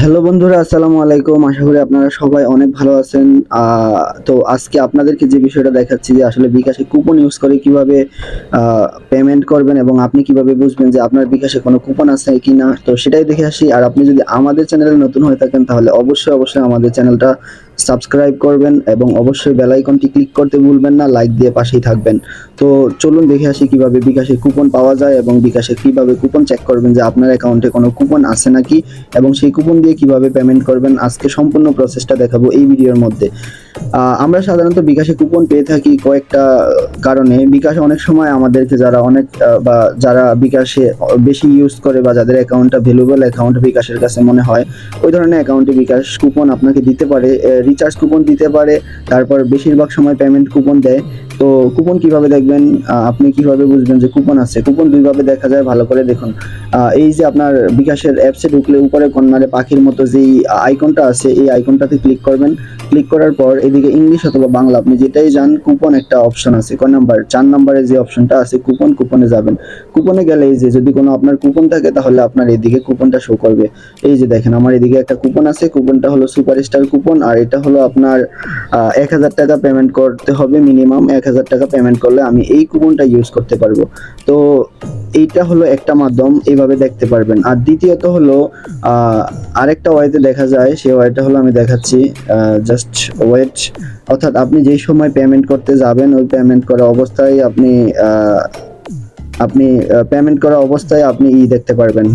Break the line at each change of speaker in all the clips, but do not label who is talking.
Hello বন্ধুরা, আসসালামু আলাইকুম। আশা করি আপনারা সবাই অনেক ভালো আছেন। তো আজকে আপনাদেরকে যে বিষয়টা দেখাচ্ছি যে আসলে বিকাশে কুপন ইউজ করে কিভাবে পেমেন্ট করবেন এবং আপনি কিভাবে বুঝবেন যে আপনার বিকাশে কোনো কুপন আছে কিনা, তো সেটাই দেখে আসি। আর আপনি যদি আমাদের চ্যানেলে নতুন হয়ে থাকেন তাহলে অবশ্যই আমাদের চ্যানেলটা সাবস্ক্রাইব করবেন এবং অবশ্যই বেল আইকনটি ক্লিক করতে ভুলবেন না, লাইক দিয়ে পাশেই থাকবেন। তো চলুন দেখে আসি কিভাবে বিকাশে কুপন পাওয়া যায় এবং বিকাশে কিভাবে কুপন চেক করবেন যে আপনার অ্যাকাউন্টে কোনো কুপন আছে নাকি, এবং সেই কুপন দিয়ে কিভাবে পেমেন্ট করবেন আজকে সম্পূর্ণ প্রসেসটা দেখাবো এই ভিডিওর মধ্যে। আমরা সাধারণত বিকাশে কুপন পেয়ে থাকি কয়েকটা কারণে। বিকাশ অনেক সময় আমাদেরকে যারা অনেক বা যারা বিকাশে বেশি ইউজ করে বা যাদের অ্যাকাউন্টটা ভ্যালুয়েবল অ্যাকাউন্ট বিকাশের কাছে মনে হয়, ওই ধরনের অ্যাকাউন্টে বিকাশ কুপন আপনাকে দিতে পারে, রিচার্জ কুপন দিতে পারে, তারপর বেশিরভাগ সময় পেমেন্ট কুপন দেয়। তো কুপন কিভাবে দেখবেন, আপনি কিভাবে বুঝবেন যে কুপন আছে? কুপন দুইভাবে দেখা যায়, ভালো করে দেখুন। এই যে আপনার বিকাশের অ্যাপসে ঢুকলে উপরে কর্নারে পাখির মতো যেই আইকনটা আছে, এই আইকনটাতে ক্লিক করবেন। ক্লিক করার পর এদিকে ইংলিশ অথবা বাংলা আপনি যেটাই যান, কুপন একটা অপশন আছে, কয় নাম্বার 4 নম্বরে যে অপশনটা আছে কুপন, কুপনে যাবেন। কুপনে গেলে এই যে যদি কোনো আপনার কুপন থাকে তাহলে আপনার এদিকে কুপনটা শো করবে। এই যে দেখেন আমার এদিকে একটা কুপন আছে, কুপনটা হলো সুপারস্টার কুপন, আর এটা হলো আপনার 1000 টাকা পেমেন্ট করতে হবে, মিনিমাম 1000 টাকা পেমেন্ট করলে আমি এই কুপনটা ইউজ করতে পারবো। তো এইটা হলো একটা মাধ্যম, এইভাবে দেখতে পারবেন। আর দ্বিতীয়ত হলো আরেকটা ওয়েতে দেখা যায়, সেই ওয়েটা হলো আমি দেখাচ্ছি, জাস্ট ওয়েট। অর্থাৎ আপনি যেই সময় পেমেন্ট করতে যাবেন ওই পেমেন্ট করা অবস্থায় আপনি পেমেন্ট করা অবস্থায় আপনি দেখতে পারবেন।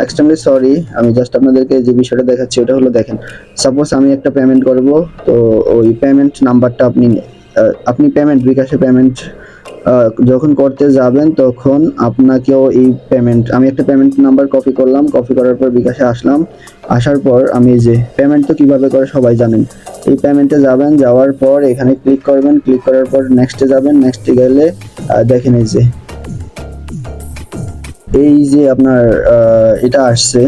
এক্সট্রিমলি সরি, আমি জাস্ট আপনাদেরকে যে বিষয়টা দেখাচ্ছি ওটা হলো দেখেন, সাপোজ আমি একটা পেমেন্ট করব, তো ওই পেমেন্ট নাম্বারটা আপনি পেমেন্ট বিকাশে পেমেন্ট যখন করতে যাবেন তখন আপনাকেও এই পেমেন্ট, আমি একটা পেমেন্ট নাম্বার কপি করলাম, কপি করার পর বিকাশে আসলাম। আসার পর আমি যে পেমেন্ট তো কিভাবে করে সবাই জানেন, এই পেমেন্টে যাবেন, যাওয়ার পর এখানে ক্লিক করবেন, ক্লিক করার পর নেক্সটে যাবেন, নেক্সটে গেলে দেখেন এই যে আপনার এটা আসছে,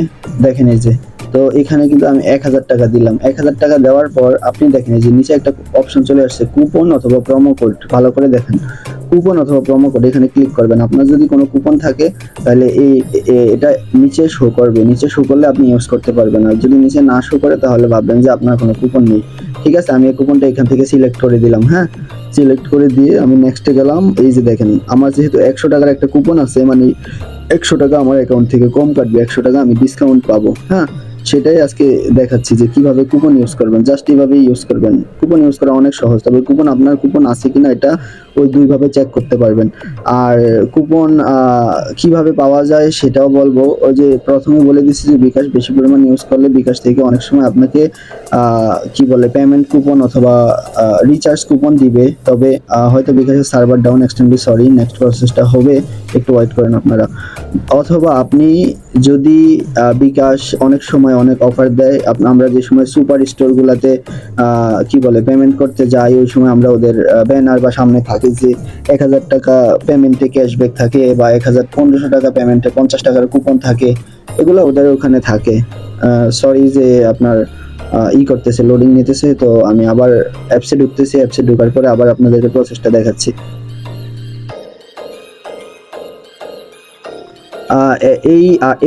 দেখেন এই যে। তো এখানে কিন্তু আমি 1000 টাকা দিলাম। 1000 টাকা দেওয়ার পর আপনি দেখেন এই যে নিচে একটা অপশন চলে আসছে, কুপন অথবা প্রোমো কোড। ভালো করে দেখেন, কুপন অথবা প্রোমো কোড, এখানে ক্লিক করবেন। আপনার যদি কোনো কুপন থাকে তাহলে এটা নিচে শো করবে, নিচে শো করলে আপনি ইউজ করতে পারবেন। আর যদি নিচে না শো করে তাহলে ভাববেন যে আপনার কোনো কুপন নেই। ঠিক আছে, আমি এই কুপনটা এখান থেকে সিলেক্ট করে দিলাম। হ্যাঁ, সিলেক্ট করে দিয়ে আমি নেক্সটে গেলাম। এই যে দেখেন আমার যেহেতু 100 টাকার একটা কুপন আছে, মানে 100 টাকা আমার অ্যাকাউন্ট থেকে কম কাটবে, 100 টাকা আমি ডিসকাউন্ট পাবো। হ্যাঁ, সেটাই আজকে দেখাচ্ছি যে কিভাবে কুপন ইউজ করবেন। জাস্ট এইভাবেই ইউজ করবেন। কুপন ইউজ করা অনেক সহজ, তবে কুপন আপনার কুপন আছে কিনা এটা ওই দুইভাবে চেক করতে পারবেন। আর কুপন কিভাবে পাওয়া যায় সেটাও বলবো। ওই যে প্রথমে বলে দিচ্ছি যে বিকাশ বেশি পরিমাণ ইউজ করলে বিকাশ থেকে অনেক সময় আপনাকে কি বলে পেমেন্ট কুপন অথবা রিচার্জ কুপন দিবে, তবে হয়তো বিকাশের server down, extremely sorry, next প্রসেসটা হবে, একটু ওয়েট করেন আপনারা। অথবা আপনি যদি বিকাশ অনেক সময় অনেক অফার দেয়, আমরা যে সময় সুপার স্টোরগুলোতে কি বলে পেমেন্ট করতে যাই, ওই সময় আমরা ওদের ব্যানার বা সামনে থাকে যে 1000 টাকা পেমেন্টে ক্যাশব্যাক থাকে, বা 1500 টাকা পেমেন্টে 50 টাকার কুপন থাকে, এগুলো ওদের ওখানে থাকে। সরি যে আপনার করতেছে, লোডিং নিতেছে, তো আমি আবার অ্যাপসে ঢুকতেছি। অ্যাপসে ঢোকার পরে আবার আপনাদেরকে প্রসেসটা দেখাচ্ছি।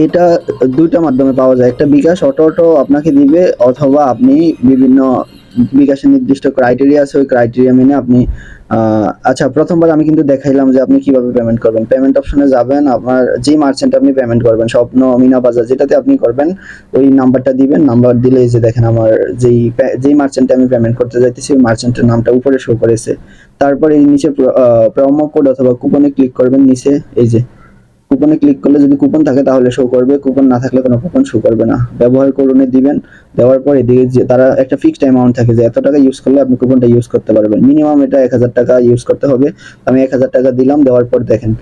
এটা দুইটা মাধ্যমে পাওয়া যায়, একটা বিকাশ অটো আপনাকে দিবে, অথবা আপনি বিভিন্ন বিকাশের নির্দিষ্ট ক্রাইটেরিয়া আছে, ওই ক্রাইটেরিয়া মেনে আপনি আচ্ছা, প্রথমবার আমি কিন্তু দেখাইলাম যে আপনি কিভাবে পেমেন্ট করবেন। পেমেন্ট অপশনে যাবেন, আপনার যে মার্চেন্ট আপনি পেমেন্ট করবেন, স্বপ্ন, মিনা বাজার, যেটাতে আপনি করবেন ওই নাম্বারটা দিবেন। নাম্বার দিলে এই যে দেখেন আমার যেই মার্চেন্টে আমি পেমেন্ট করতে যাইতেছি ওই মার্চেন্টের নামটা উপরে শো করেছে। তারপরে এই নিচে প্রোমো কোড অথবা কুপনে ক্লিক করবেন। নিচে এই যে কুপনে ক্লিক করলে যদি কুপন থাকে তাহলে শো করবে, কুপন না থাকলে কোনো কুপন শো করবে না। ব্যবহার করুনে দিবেন, দেওয়ার পর এদিকে যে তারা একটা ফিক্সড অ্যামাউন্ট থাকে যে এত টাকা ইউজ করলে আপনি কুপনটা ইউজ করতে পারবেন। মিনিমাম এটা 1000 টাকা ইউজ করতে হবে। আমি 1000 টাকা দিলাম, দেওয়ার পর দেখেন,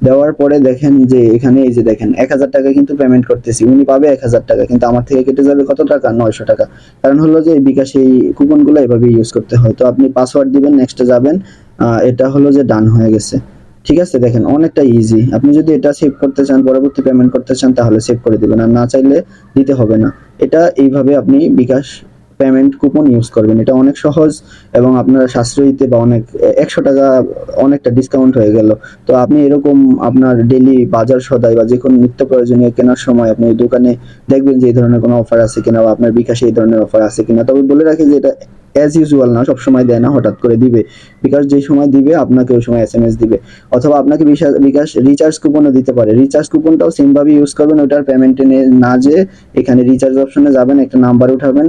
দেওয়ার পরে দেখেন যে এখানে এই যে দেখেন 1000 টাকা কিন্তু পেমেন্ট করতেছি, উনি পাবে 1000 টাকা, কিন্তু আমার থেকে কেটে যাবে কত টাকা, 900 টাকা। কারণ হলো যে বিকাশে এই কুপনগুলো এভাবে ইউজ করতে হয়। তো আপনি পাসওয়ার্ড দিবেন, নেক্সটে যাবেন, এটা হলো যে ডান হয়ে গেছে। ঠিক আছে, দেখেন অনেকটা ইজি। আপনি যদি এটা সেভ করতে চান, পরবর্তী পেমেন্ট করতে চান, তাহলে সেভ করে দিবেন, আর না চাইলে দিতে হবে না। এটা এইভাবে আপনি বিকাশ পেমেন্ট কুপন ইউজ করবেন। এটা অনেক সহজ এবং আপনারা সাশ্রয়ীতে বা অনেক 100 টাকা অনেকটা ডিসকাউন্ট হয়ে গেল। তো আপনি এরকম আপনার ডেইলি বাজার সদাই বা যেকোনো নিত্য প্রয়োজনীয় কেনার সময় আপনি দোকানে দেখবেন যে এই ধরনের কোনো অফার আছে কিনা বা আপনার বিকাশে এই ধরনের অফার আছে কিনা। তবে বলে রাখি যে এটা অ্যাজ ইউজুয়াল না, সবসময় দেয় না, হঠাৎ করে দিবে। বিকাশ যে সময় দিবে আপনাকে ওই সময় এসএমএস দিবে, অথবা আপনাকে বিকাশ রিচার্জ কুপনও দিতে পারে। রিচার্জ কুপনটাও সেম ভাবে ইউজ করবেন, ওটার পেমেন্টে না যে এখানে রিচার্জ অপশনে যাবেন, একটা নাম্বার উঠাবেন,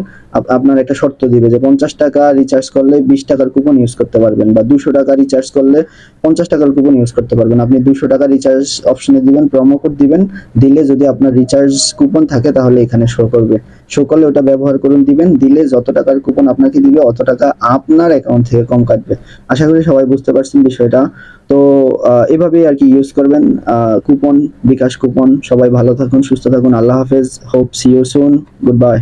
আপনার একটা শর্ত দিবে যে 50 টাকা রিচার্জ করলে 20 টাকার কুপন ইউজ করতে পারবেন, বা 200 টাকা রিচার্জ করলে 50 টাকার কুপন ইউজ করতে পারবেন। আপনি 200 টাকা রিচার্জ অপশনে দিবেন, প্রোমো কোড দিবেন, দিলে যদি আপনার রিচার্জ কুপন থাকে তাহলে এখানে শো করবে। শো করলে ওটা ব্যবহার করুন, দিবেন, দিলে যত টাকার কুপন আপনাকে দিবে অত টাকা আপনার অ্যাকাউন্ট থেকে কম কাটবে। আশা করি সবাই বুঝতে পারছেন বিষয়টা। তো এভাবেই আর কি ইউজ করবেন কুপন, বিকাশ কুপন। সবাই ভালো থাকুন, সুস্থ থাকুন, আল্লাহ হাফেজ, hope see you soon, good bye.